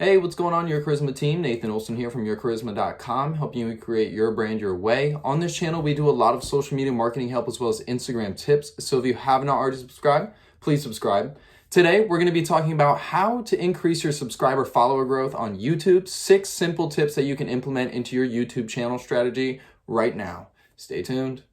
Hey, what's going on, Your Charisma team? Nathan Olson here from yourcharisma.com, helping you create your brand your way. On this channel, we do a lot of social media marketing help as well as Instagram tips. So if you have not already subscribed, please subscribe. Today, we're going to be talking about how to increase your subscriber follower growth on YouTube. 6 simple tips that you can implement into your YouTube channel strategy right now. Stay tuned.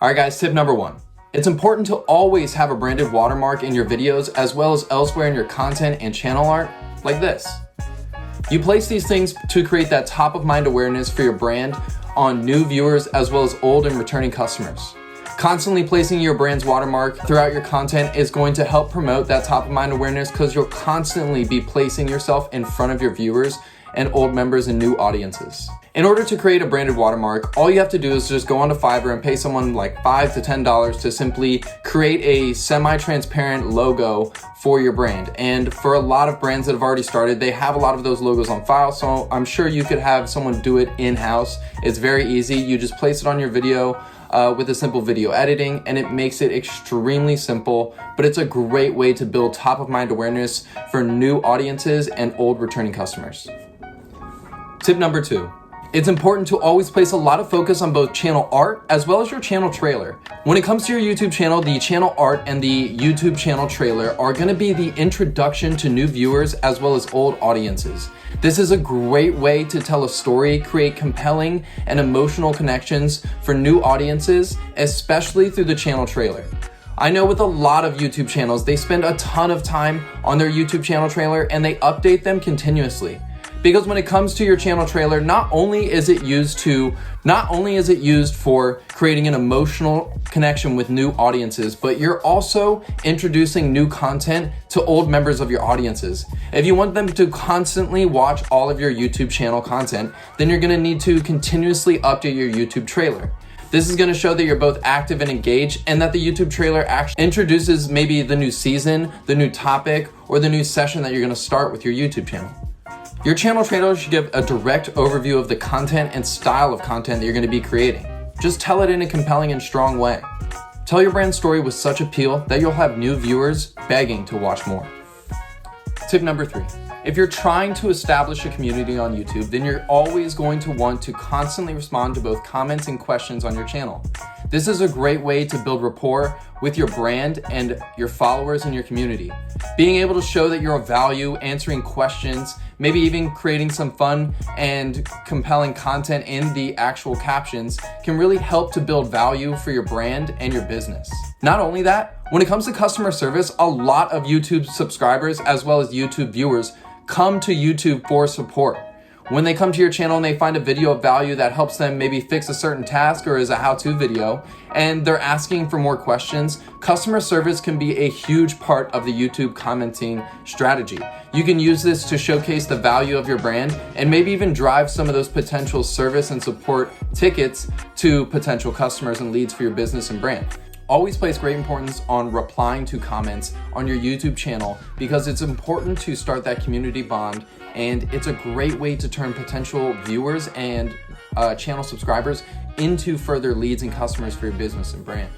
All right, guys, tip number 1. It's important to always have a branded watermark in your videos as well as elsewhere in your content and channel art, like this. You place these things to create that top of mind awareness for your brand on new viewers as well as old and returning customers. Constantly placing your brand's watermark throughout your content is going to help promote that top of mind awareness because you'll constantly be placing yourself in front of your viewers and old members and new audiences. In order to create a branded watermark, all you have to do is just go onto Fiverr and pay someone like $5 to $10 to simply create a semi-transparent logo for your brand. And for a lot of brands that have already started, they have a lot of those logos on file, so I'm sure you could have someone do it in-house. It's very easy. You just place it on your video with a simple video editing, and it makes it extremely simple, but it's a great way to build top of mind awareness for new audiences and old returning customers. Tip number 2. It's important to always place a lot of focus on both channel art as well as your channel trailer. When it comes to your YouTube channel, the channel art and the YouTube channel trailer are going to be the introduction to new viewers as well as old audiences. This is a great way to tell a story, create compelling and emotional connections for new audiences, especially through the channel trailer. I know with a lot of YouTube channels, they spend a ton of time on their YouTube channel trailer and they update them continuously. Because when it comes to your channel trailer, not only is it used for creating an emotional connection with new audiences, but you're also introducing new content to old members of your audiences. If you want them to constantly watch all of your YouTube channel content, then you're gonna need to continuously update your YouTube trailer. This is going to show that you're both active and engaged, and that the YouTube trailer actually introduces maybe the new season, the new topic, or the new session that you're going to start with your YouTube channel. Your channel trailer should give a direct overview of the content and style of content that you're going to be creating. Just tell it in a compelling and strong way. Tell your brand story with such appeal that you'll have new viewers begging to watch more. Tip number 3. If you're trying to establish a community on YouTube, then you're always going to want to constantly respond to both comments and questions on your channel. This is a great way to build rapport with your brand and your followers and your community. Being able to show that you're of value, answering questions, maybe even creating some fun and compelling content in the actual captions can really help to build value for your brand and your business. Not only that, when it comes to customer service, a lot of YouTube subscribers as well as YouTube viewers come to YouTube for support. When they come to your channel and they find a video of value that helps them maybe fix a certain task or is a how-to video, and they're asking for more questions, customer service can be a huge part of the YouTube commenting strategy. You can use this to showcase the value of your brand and maybe even drive some of those potential service and support tickets to potential customers and leads for your business and brand. Always place great importance on replying to comments on your YouTube channel because it's important to start that community bond, and it's a great way to turn potential viewers and channel subscribers into further leads and customers for your business and brand.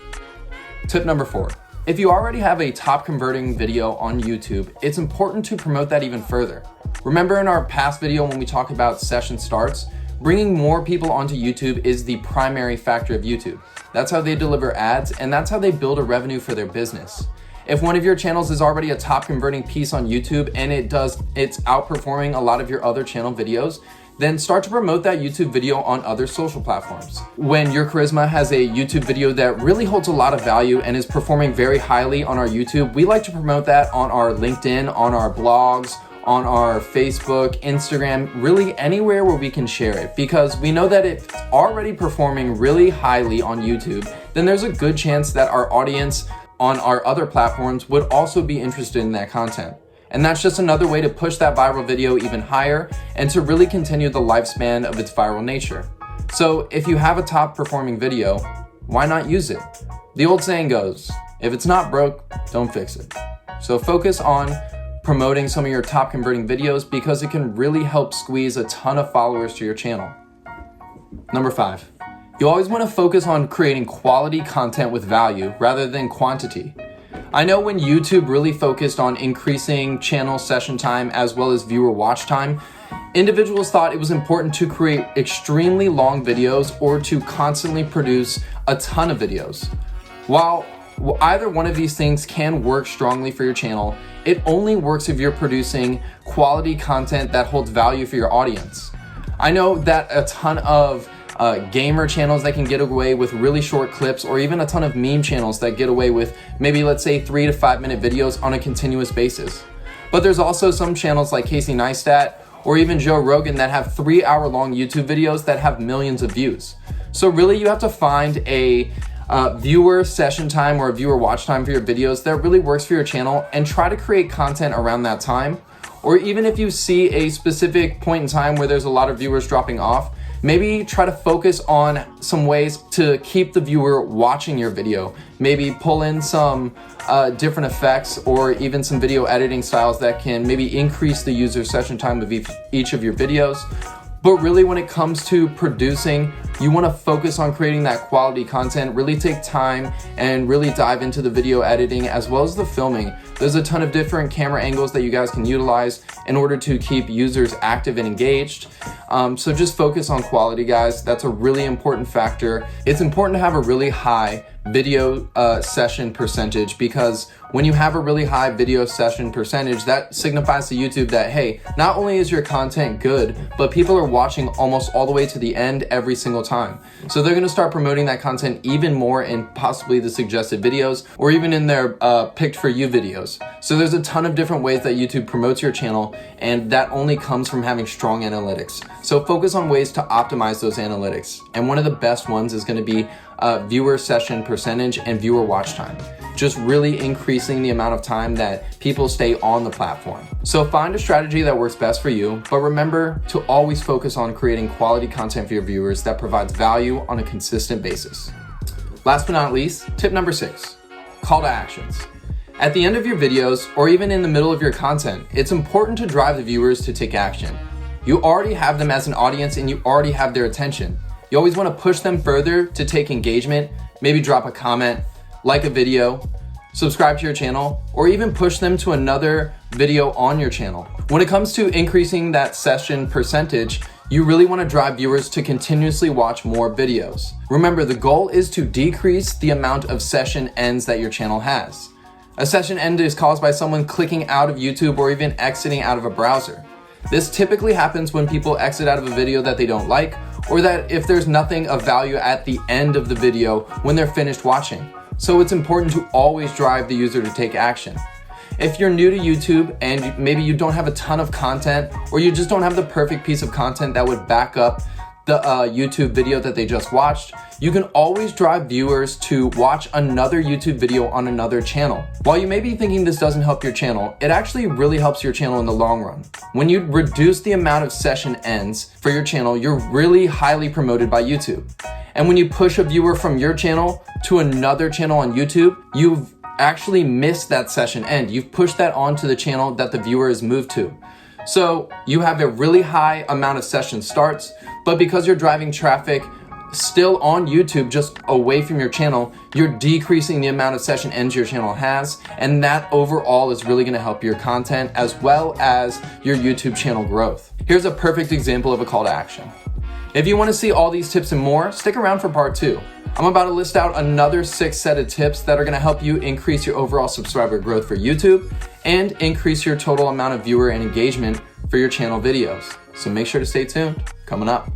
Tip number 4. If you already have a top converting video on YouTube, it's important to promote that even further. Remember in our past video when we talked about session starts, bringing more people onto YouTube is the primary factor of YouTube. That's how they deliver ads, and that's how they build a revenue for their business. If one of your channels is already a top converting piece on YouTube and it's outperforming a lot of your other channel videos, then start to promote that YouTube video on other social platforms. When Your Charisma has a YouTube video that really holds a lot of value and is performing very highly on our YouTube, we like to promote that on our LinkedIn, on our blogs, on our Facebook, Instagram, really anywhere where we can share it, because we know that if it's already performing really highly on YouTube, then there's a good chance that our audience on our other platforms would also be interested in that content. And that's just another way to push that viral video even higher and to really continue the lifespan of its viral nature. So if you have a top performing video, why not use it? The old saying goes, if it's not broke, don't fix it. So focus on promoting some of your top converting videos because it can really help squeeze a ton of followers to your channel. Number 5, You always want to focus on creating quality content with value rather than quantity. I know when YouTube really focused on increasing channel session time as well as viewer watch time, individuals thought it was important to create extremely long videos or to constantly produce a ton of videos. While either one of these things can work strongly for your channel, it only works if you're producing quality content that holds value for your audience. I know that a ton of gamer channels that can get away with really short clips, or even a ton of meme channels that get away with maybe, let's say, 3 to 5 minute videos on a continuous basis. But there's also some channels like Casey Neistat or even Joe Rogan that have 3-hour long YouTube videos that have millions of views. So really you have to find a viewer session time or a viewer watch time for your videos that really works for your channel, and try to create content around that time. Or even if you see a specific point in time where there's a lot of viewers dropping off, maybe try to focus on some ways to keep the viewer watching your video. Maybe pull in some different effects or even some video editing styles that can maybe increase the user session time of each of your videos. But really, when it comes to producing, you want to focus on creating that quality content, really take time and really dive into the video editing as well as the filming. There's a ton of different camera angles that you guys can utilize in order to keep users active and engaged. So just focus on quality, guys. That's a really important factor. It's important to have a really high video session percentage, because when you have a really high video session percentage, that signifies to YouTube that, hey, not only is your content good, but people are watching almost all the way to the end every single time. So they're gonna start promoting that content even more in possibly the suggested videos or even in their picked for you videos. So there's a ton of different ways that YouTube promotes your channel, and that only comes from having strong analytics. So focus on ways to optimize those analytics. And one of the best ones is gonna be viewer session percentage and viewer watch time. Just really increasing the amount of time that people stay on the platform. So find a strategy that works best for you, but remember to always focus on creating quality content for your viewers that provides value on a consistent basis. Last but not least, tip number 6, call to actions. At the end of your videos, or even in the middle of your content, it's important to drive the viewers to take action. You already have them as an audience and you already have their attention. You always want to push them further to take engagement, maybe drop a comment, like a video, subscribe to your channel, or even push them to another video on your channel. When it comes to increasing that session percentage, you really want to drive viewers to continuously watch more videos. Remember, the goal is to decrease the amount of session ends that your channel has. A session end is caused by someone clicking out of YouTube or even exiting out of a browser. This typically happens when people exit out of a video that they don't like, or that if there's nothing of value at the end of the video when they're finished watching. So it's important to always drive the user to take action. If you're new to YouTube and maybe you don't have a ton of content, or you just don't have the perfect piece of content that would back up the YouTube video that they just watched, you can always drive viewers to watch another YouTube video on another channel. While you may be thinking this doesn't help your channel, it actually really helps your channel in the long run. When you reduce the amount of session ends for your channel, you're really highly promoted by YouTube. And when you push a viewer from your channel to another channel on YouTube, you've actually missed that session end. You've pushed that onto the channel that the viewer is moved to. So you have a really high amount of session starts, but because you're driving traffic still on YouTube just away from your channel, you're decreasing the amount of session ends your channel has, and that overall is really gonna help your content as well as your YouTube channel growth. Here's a perfect example of a call to action. If you wanna see all these tips and more, stick around for part 2. I'm about to list out another 6 set of tips that are gonna help you increase your overall subscriber growth for YouTube and increase your total amount of viewer and engagement for your channel videos. So make sure to stay tuned. Coming up.